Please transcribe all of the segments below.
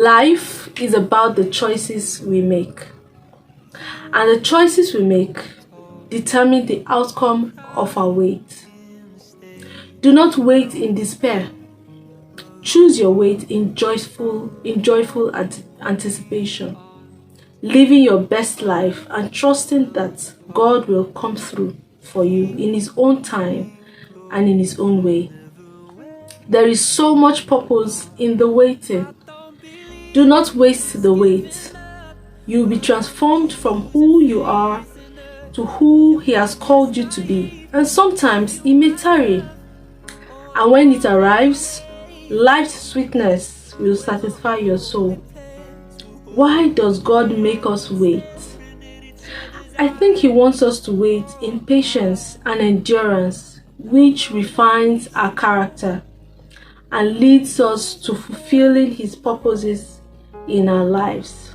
Life is about the choices we make, and the choices we make determine the outcome of our wait. Do not wait in despair. Choose your wait in joyful anticipation, living your best life and trusting that God will come through for you in His own time and in His own way. There is so much purpose in the waiting. Do not waste the wait. You will be transformed from who you are to who He has called you to be. And sometimes it may tarry. And when it arrives, life's sweetness will satisfy your soul. Why does God make us wait? I think He wants us to wait in patience and endurance, which refines our character and leads us to fulfilling His purposes in our lives.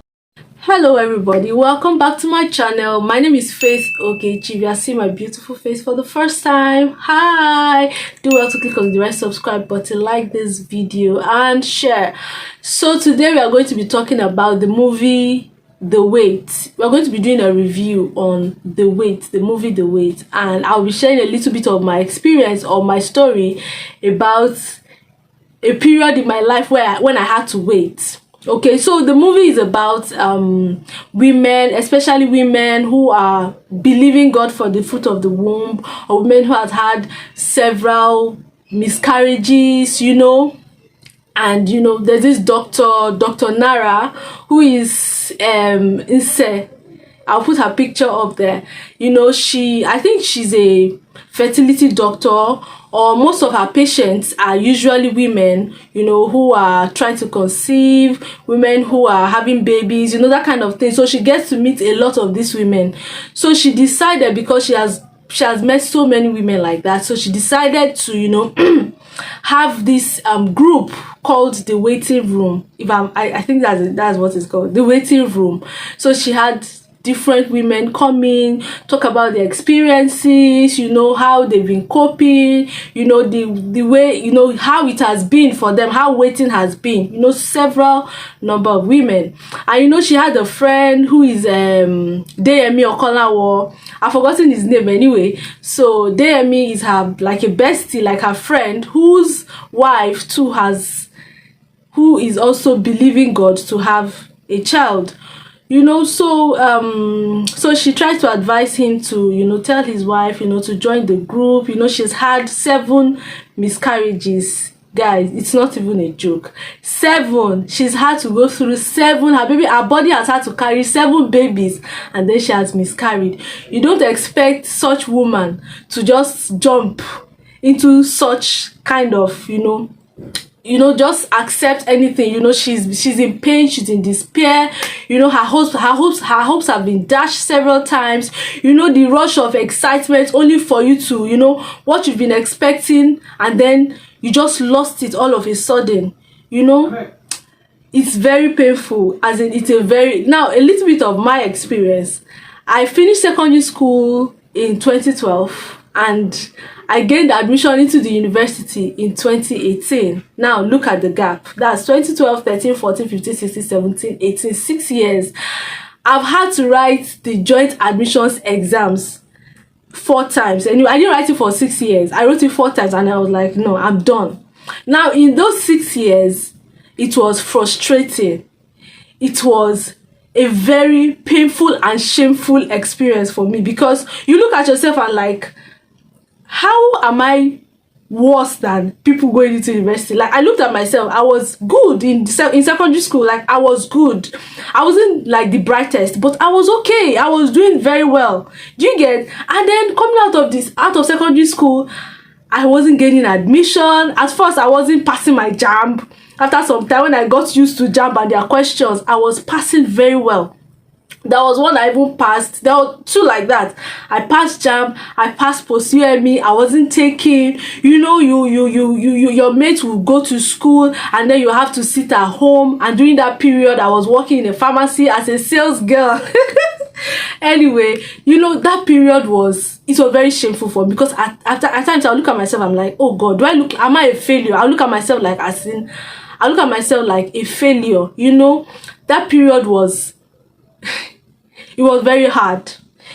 Hello everybody, welcome back to my channel. My name is Ogechi. If you are seeing my beautiful face for the first time, hi, do well to click on the red subscribe button, like this video and share. So today we are going to be talking about the movie The Wait. We're going to be doing a review on The Wait, the movie The Wait, and I'll be sharing a little bit of my experience or my story about a period in my life when I had to wait. Okay, so the movie is about women, especially women who are believing God for the fruit of the womb, or women who have had several miscarriages, and there's this Dr. Nara, who is Inse. I'll put her picture up there. I think she's a fertility doctor, or most of her patients are usually women, who are trying to conceive, women who are having babies, that kind of thing. So she gets to meet a lot of these women. So she decided, because she has met so many women like that, so she decided to have this group called the waiting room. I think that's what it's called, the waiting room. So she had different women come in, talk about their experiences, how they've been coping, the way, how it has been for them, how waiting has been, several number of women. And she had a friend who is Deyemi Okolawo. I've forgotten his name anyway. So Deyemi is her like a bestie, like her friend, whose wife too who is also believing God to have a child. So she tried to advise him to tell his wife to join the group. She's had 7 miscarriages, guys. It's not even a joke. 7. She's had to go through 7. Her body has had to carry 7 babies, and then she has miscarried. You don't expect such woman to just jump into such kind of just accept anything. She's in pain, she's in despair. Her hopes have been dashed several times. The rush of excitement, only for you to what you've been expecting, and then you just lost it all of a sudden. It's very painful. As in, now a little bit of my experience. I finished secondary school in 2012, and I gained admission into the university in 2018. Now look at the gap. That's 2012, 13, 14, 15, 16, 17, 18, 6 years. I've had to write the joint admissions exams 4 times. Anyway, I didn't write it for 6 years. I wrote it 4 times, and I was like, no, I'm done. Now in those 6 years, it was frustrating. It was a very painful and shameful experience for me, because you look at yourself and like, how am I worse than people going into university? Like, I looked at myself. I was good in secondary school. Like, I was good. I wasn't like the brightest, but I was okay. I was doing very well. Do you get? And then coming out of secondary school, I wasn't getting admission. At first, I wasn't passing my JAMB. After some time, when I got used to JAMB and their questions, I was passing very well. There was one I even passed. There were 2 like that. I passed JAMB, I passed post UME. I wasn't taking, your mates will go to school, and then you have to sit at home. And during that period, I was working in a pharmacy as a sales girl. Anyway, that period was very shameful for me, because at times I look at myself, I'm like, oh God, am I a failure? I look at myself like, as in, I look at myself like a failure. That period was it was very hard.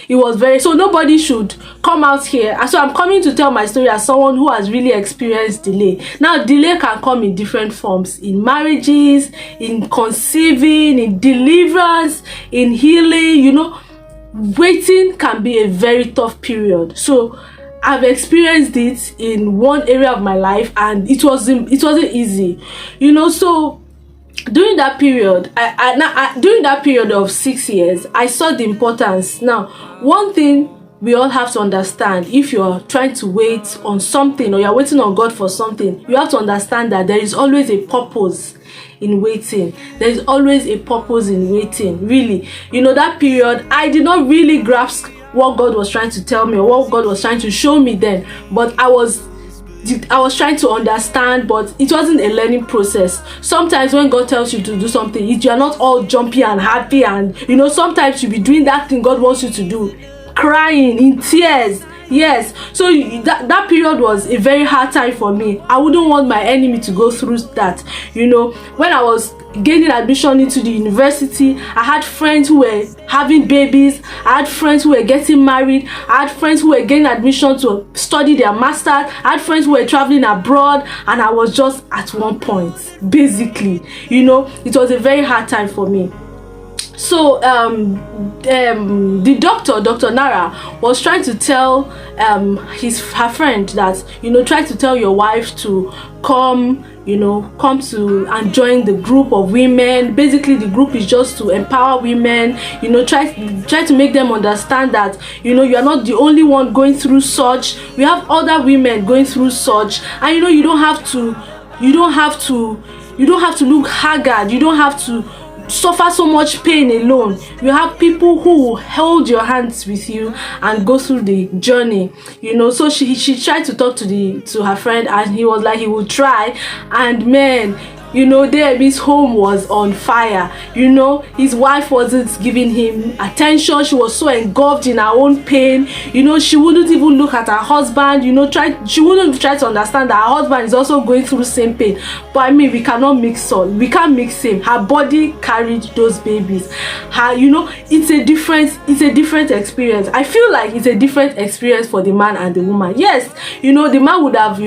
It was very, so nobody should come out here. And so I'm coming to tell my story as someone who has really experienced delay. Now, delay can come in different forms: in marriages, in conceiving, in deliverance, in healing. Waiting can be a very tough period. So I've experienced it in one area of my life, and it wasn't easy. So during that period, during that period of 6 years, I saw the importance. Now, one thing we all have to understand: if you're trying to wait on something, or you're waiting on God for something, you have to understand that there is always a purpose in waiting. There is always a purpose in waiting, really. That period, I did not really grasp what God was trying to tell me, or what God was trying to show me then, but I was trying to understand, but it wasn't a learning process. Sometimes when God tells you to do something, you are not all jumpy and happy, and sometimes you'll be doing that thing God wants you to do, crying in tears. Yes, so that period was a very hard time for me. I wouldn't want my enemy to go through that. When I was gaining admission into the university, I had friends who were having babies. I had friends who were getting married. I had friends who were getting admission to study their masters. I had friends who were traveling abroad, and I was just at one point, basically. It was a very hard time for me. So the doctor, Dr. Nara, was trying to tell her friend that, try to tell your wife to come to and join the group of women. Basically, the group is just to empower women. Try to make them understand that you are not the only one going through such. We have other women going through such, and you don't have to look haggard. You don't have to suffer so much pain alone. You have people who will hold your hands with you and go through the journey. So she tried to talk to her friend, and he was like he would try. And man, David's home was on fire. His wife wasn't giving him attention. She was so engulfed in her own pain. She wouldn't even look at her husband. She wouldn't try to understand that her husband is also going through the same pain. But we cannot mix up. We can't mix him. Her body carried those babies. It's a different experience. I feel like it's a different experience for the man and the woman. Yes, the man would have,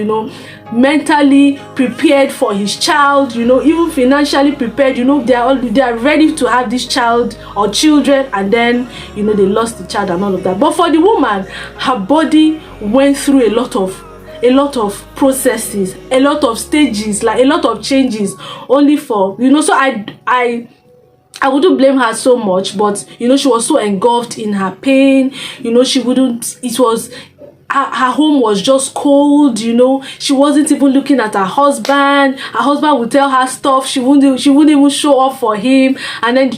mentally prepared for his child, even financially prepared. They are ready to have this child or children, and then they lost the child and all of that. But for the woman, her body went through a lot of processes, a lot of stages, like a lot of changes, only for so I wouldn't blame her so much, but she was so engulfed in her pain. She wouldn't, it was her home was just cold. She wasn't even looking at her husband. Her husband would tell her stuff. She wouldn't even show up for him, and then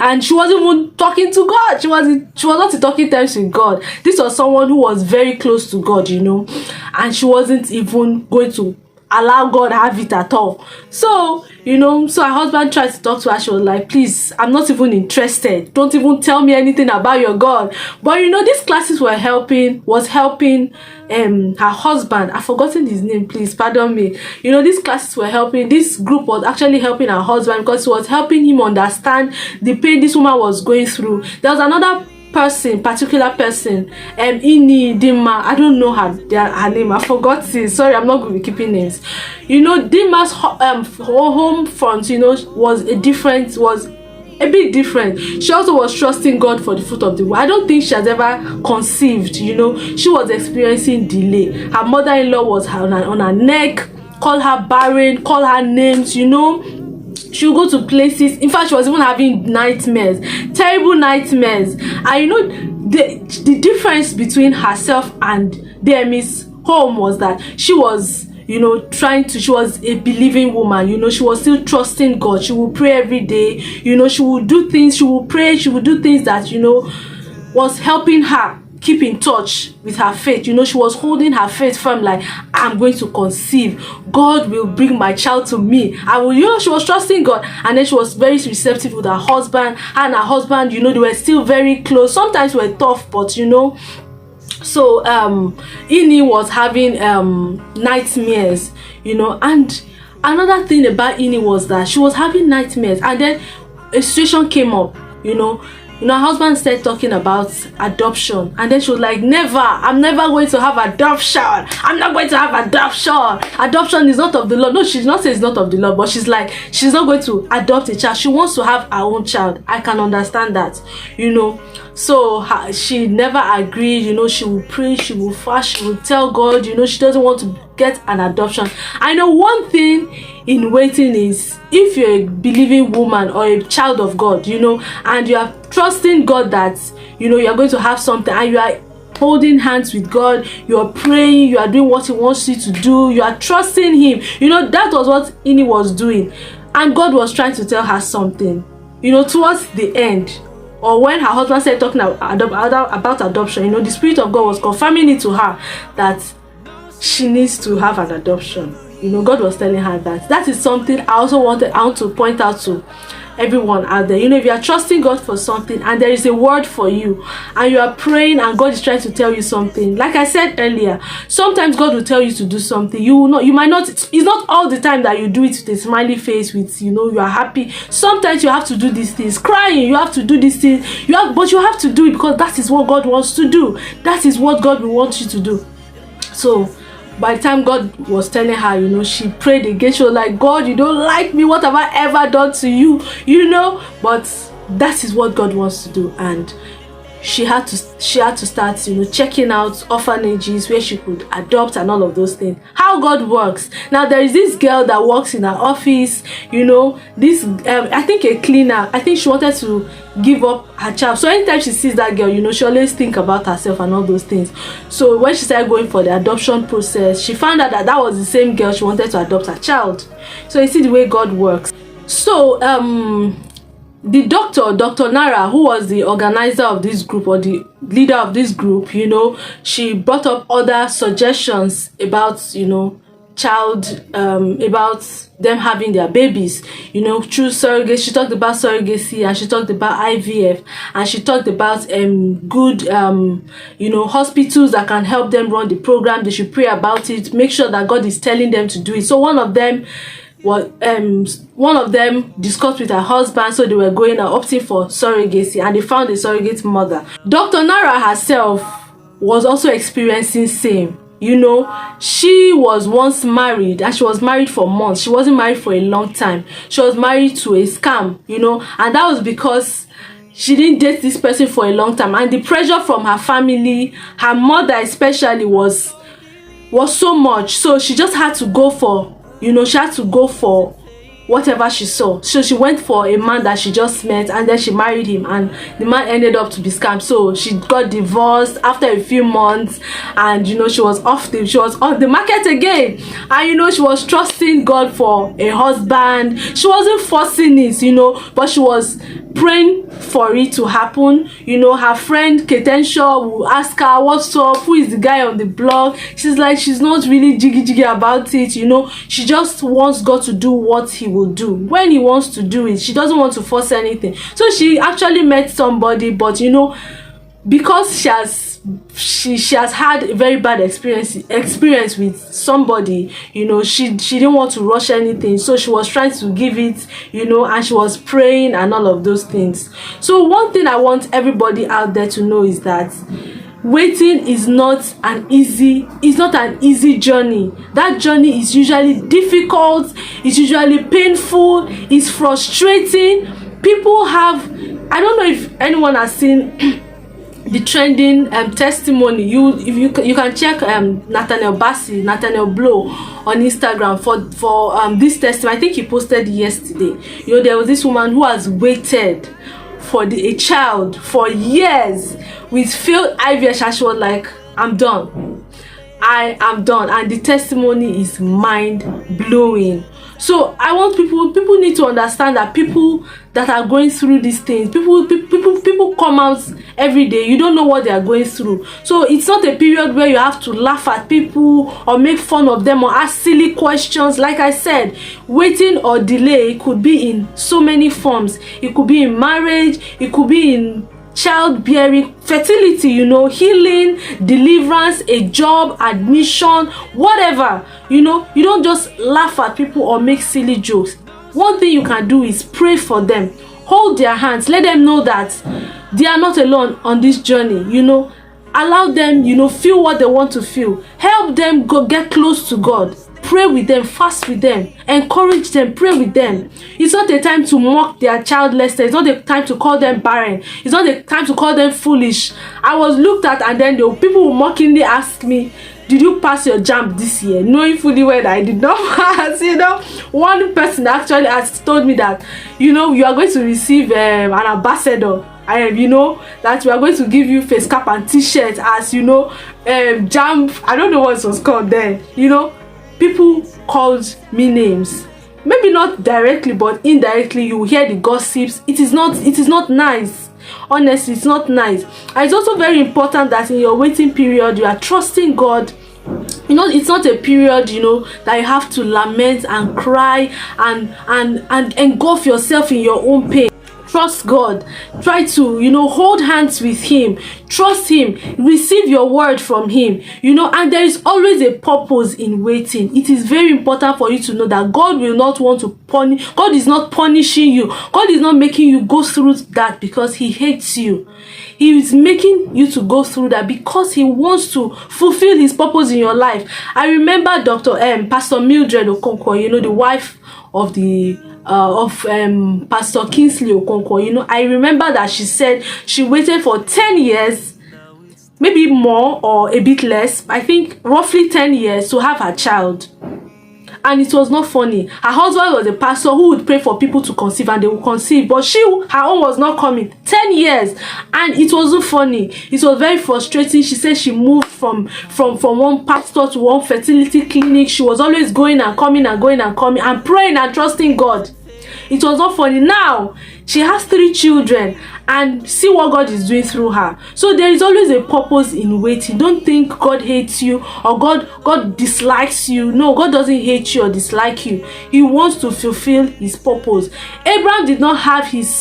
and she wasn't even talking to God. She was not talking terms with God. This was someone who was very close to God, and she wasn't even going to allow God have it at all. So so her husband tried to talk to her. She was like, please, I'm not even interested. Don't even tell me anything about your God. But these classes was helping her husband. I've forgotten his name, please pardon me. These classes were helping, this group was actually helping her husband, because it was helping him understand the pain this woman was going through. There was another particular person, Ini Dima, I don't know her name, I forgot it. Sorry, I'm not going to be keeping names. Dima's home front, was a bit different. She also was trusting God for the fruit of the womb. I don't think she has ever conceived. She was experiencing delay. Her mother-in-law was on her neck, call her barren, call her names. She would go to places. In fact, she was even having nightmares, terrible nightmares. And the difference between herself and Demi's home was that she was she was a believing woman. She was still trusting God. She would pray every day. She would do things. She would pray. She would do things that was helping her keep in touch with her faith. She was holding her faith firm, like, I'm going to conceive. God will bring my child to me. I will, she was trusting God. And then she was very receptive with her husband. And her husband, they were still very close. Sometimes were tough, but So Ini was having nightmares, and another thing about Ini was that she was having nightmares, and then a situation came up, her husband started talking about adoption, and then she was like, never, I'm never going to have adoption. I'm not going to have adoption. Adoption is not of the Lord. No, she did not say it's not of the Lord, but she's like, she's not going to adopt a child. She wants to have her own child. I can understand that, so she never agreed. She will pray, she will fast, she will tell God, she doesn't want to get an adoption. I know one thing in waiting is, if you're a believing woman or a child of God, and you are trusting God that you are going to have something, and you are holding hands with God, you are praying, you are doing what He wants you to do, you are trusting Him. That was what Ini was doing, and God was trying to tell her something. Towards the end, or when her husband started talking about adoption, the Spirit of God was confirming it to her that she needs to have an adoption. God was telling her that. That is something I want to point out to everyone out there. If you are trusting God for something, and there is a word for you, and you are praying, and God is trying to tell you something, like I said earlier, sometimes God will tell you to do something. You might not, it's not all the time that you do it with a smiley face, with you are happy. Sometimes you have to do these things, crying, you have to do these things, but you have to do it because that is what God wants to do. That is what God will want you to do. So by the time God was telling her, she prayed again. She was like, God, you don't like me, what have I ever done to you? But that is what God wants to do. And she had to start checking out orphanages where she could adopt and all of those things. How God works. Now there is this girl that works in her office, this I think a cleaner. I think she wanted to give up her child. So anytime she sees that girl, she always think about herself and all those things. So when she started going for the adoption process, she found out that was the same girl she wanted to adopt her child. So you see the way God works. So the Dr. Nara, who was the organizer of this group, or the leader of this group, she brought up other suggestions about child, about them having their babies, through surrogacy. She talked about surrogacy, and she talked about IVF, and she talked about good hospitals that can help them run the program. They should pray about it, make sure that God is telling them to do it. So one of them discussed with her husband, so they were opting for surrogacy, and they found a surrogate mother. Dr. Nara herself was also experiencing same. She was once married, and she was married for months. She wasn't married for a long time. She was married to a scam, and that was because she didn't date this person for a long time, and the pressure from her family, her mother especially, was so much. So she just had to go for whatever she saw. So she went for a man that she just met, and then she married him, and the man ended up to be scammed. So she got divorced after a few months, and she was on the market again, and she was trusting God for a husband. She wasn't forcing it, but she was praying for it to happen. Her friend Ketenshaw will ask her, what's up, who is the guy on the blog? She's like, she's not really jiggy about it. She just wants God to do what He will do when He wants to do it. She doesn't want to force anything. So she actually met somebody, but because she has had a very bad experience with somebody, she didn't want to rush anything. So she was trying to give it, and she was praying and all of those things. So one thing I want everybody out there to know is that waiting is not an easy journey. That journey is usually difficult, it's usually painful, it's frustrating. People have, I don't know if anyone has seen the trending testimony. You can check Nathaniel Blow on Instagram for this testimony. I think he posted yesterday. There was this woman who has waited for a child for years with failed IVF, and she was like, I'm done. I am done. And the testimony is mind-blowing. So I want people need to understand that people that are going through these things, people come out every day. You don't know what they are going through. So it's not a period where you have to laugh at people or make fun of them or ask silly questions. Like I said, waiting or delay could be in so many forms. It could be in marriage, it could be in childbearing, fertility, healing, deliverance, a job, admission, whatever. You don't just laugh at people or make silly jokes. One thing you can do is pray for them, hold their hands, let them know that they are not alone on this journey. Allow them, feel what they want to feel, help them go get close to God, pray with them, fast with them, encourage them, pray with them. It's not a time to mock their childlessness. It's not a time to call them barren. It's not a time to call them foolish. I was looked at, and then people would mockingly ask me, did you pass your JAMB this year? Knowing fully well that I did not pass. One person actually has told me that, you are going to receive an ambassador. That we are going to give you face cap and t-shirt as JAMB. I don't know what it was called then. People called me names. Maybe not directly, but indirectly you hear the gossips. It is not nice. Honestly, it's not nice. And it's also very important that in your waiting period you are trusting God. It's not a period that you have to lament and cry and engulf yourself in your own pain. Trust God. Try to hold hands with Him. Trust Him. Receive your word from Him. And there is always a purpose in waiting. It is very important for you to know that God will not want to punish. God is not punishing you. God is not making you go through that because He hates you. He is making you to go through that because He wants to fulfill His purpose in your life. I remember Pastor Mildred Okonkwo, the wife of Pastor Kingsley Okonkwo. I remember that she said she waited for 10 years, maybe more or a bit less, I think roughly 10 years to have her child. And it was not funny. Her husband was a pastor who would pray for people to conceive, and they would conceive, but her own was not coming. 10 years, and it wasn't funny. It was very frustrating. She said she moved from one pastor to one fertility clinic. She was always going and coming and going and coming and praying and trusting God. It was not funny. Now she has 3 children, and see what God is doing through her. So there is always a purpose in waiting. Don't think God hates you or God dislikes you. No, God doesn't hate you or dislike you. He wants to fulfill His purpose. Abraham did not have his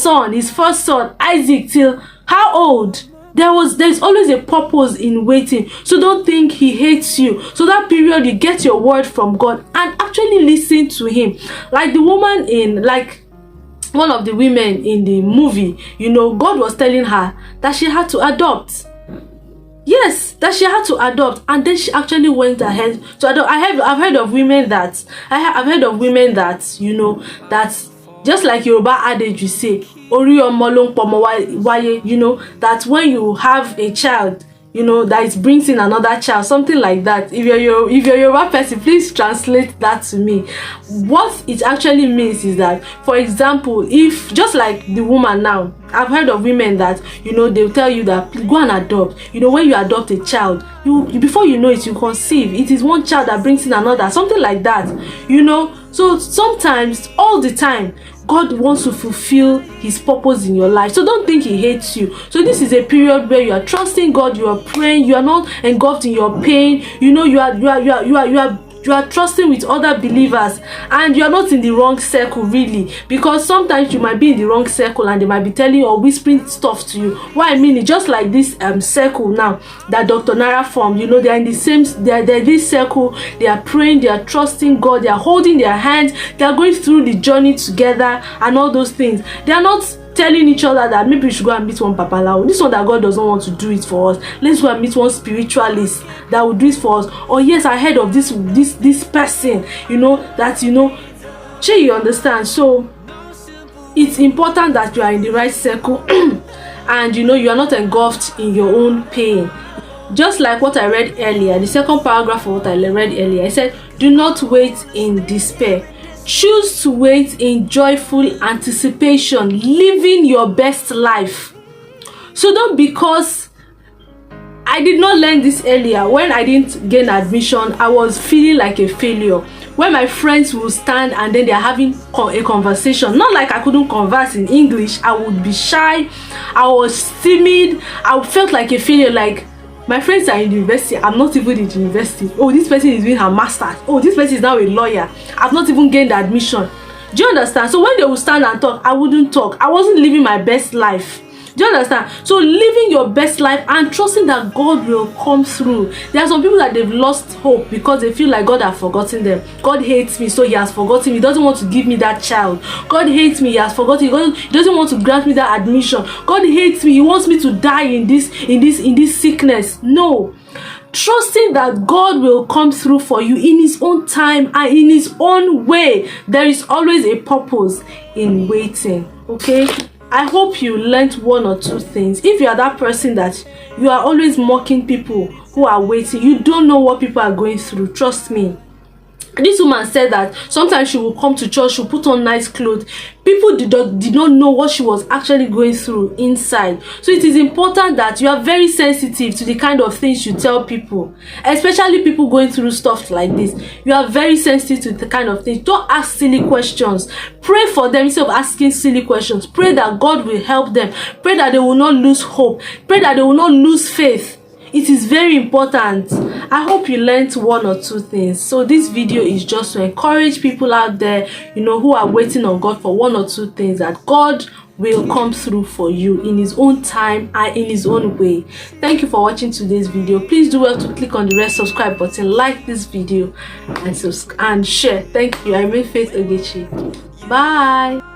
first son Isaac, till how old? There's always a purpose in waiting. So don't think He hates you. So that period you get your word from God and actually listen to Him. Like the woman one of the women in the movie, God was telling her that she had to adopt. Yes, that she had to adopt, and then she actually went ahead to adopt. I've heard of women that that just like Yoruba adage, you say, Ori omo lo npomo waye, that when you have a child, that it brings in another child, something like that. If you're Yoruba person, please translate that to me. What it actually means is that, for example, if just like the woman now, I've heard of women that they'll tell you that go and adopt. When you adopt a child, you before you know it, you conceive. It is one child that brings in another, something like that. So sometimes, all the time, God wants to fulfill His purpose in your life. So don't think He hates you. So this is a period where you are trusting God, you are praying, you are not engulfed in your pain. You are trusting with other believers, and you are not in the wrong circle, really, because sometimes you might be in the wrong circle and they might be telling you or whispering stuff to you. What I mean is just like this circle now that Dr. Nara formed. They are in the same, they're this circle. They are praying, they are trusting God, they are holding their hands, they are going through the journey together and all those things. They are not telling each other that maybe we should go and meet one papalao. This one that God doesn't want to do it for us. Let's go and meet one spiritualist that will do it for us. Or yes, I heard of this person, you understand? So it's important that you are in the right circle and you are not engulfed in your own pain. Just like what I read earlier, the second paragraph of what I read earlier, I said, do not wait in despair. Choose to wait in joyful anticipation, living your best life. So don't, because I did not learn this earlier. When I didn't gain admission, I was feeling like a failure. When my friends will stand and then they're having a conversation, not like I couldn't converse in English, I would be shy, I was timid, I felt like a failure, like my friends are in university, I'm not even in university. Oh, this person is doing her master's. Oh, this person is now a lawyer. I've not even gained admission. Do you understand? So when they would stand and talk, I wouldn't talk. I wasn't living my best life. Do you understand? So living your best life and trusting that God will come through. There are some people that they've lost hope because they feel like God has forgotten them. God hates me, so he has forgotten me. He doesn't want to give me that child. God hates me, he has forgotten. He doesn't want to grant me that admission. God hates me, he wants me to die in this sickness. No. Trusting that God will come through for you in his own time and in his own way. There is always a purpose in waiting. Okay, I hope you learned one or two things. If you are that person that you are always mocking people who are waiting, you don't know what people are going through. Trust me. This woman said that sometimes she will come to church, she'll put on nice clothes. People did not know what she was actually going through inside. So it is important that you are very sensitive to the kind of things you tell people, especially people going through stuff like this. You are very sensitive to the kind of things. Don't ask silly questions. Pray for them instead of asking silly questions. Pray that God will help them. Pray that they will not lose hope. Pray that they will not lose faith. It is very important. I hope you learned one or two things. So this video is just to encourage people out there, who are waiting on God for one or two things, that God will come through for you in his own time and in his own way. Thank you for watching today's video. Please do well to click on the red subscribe button, like this video, and share. Thank you. I remain Faith Ogechi. Bye.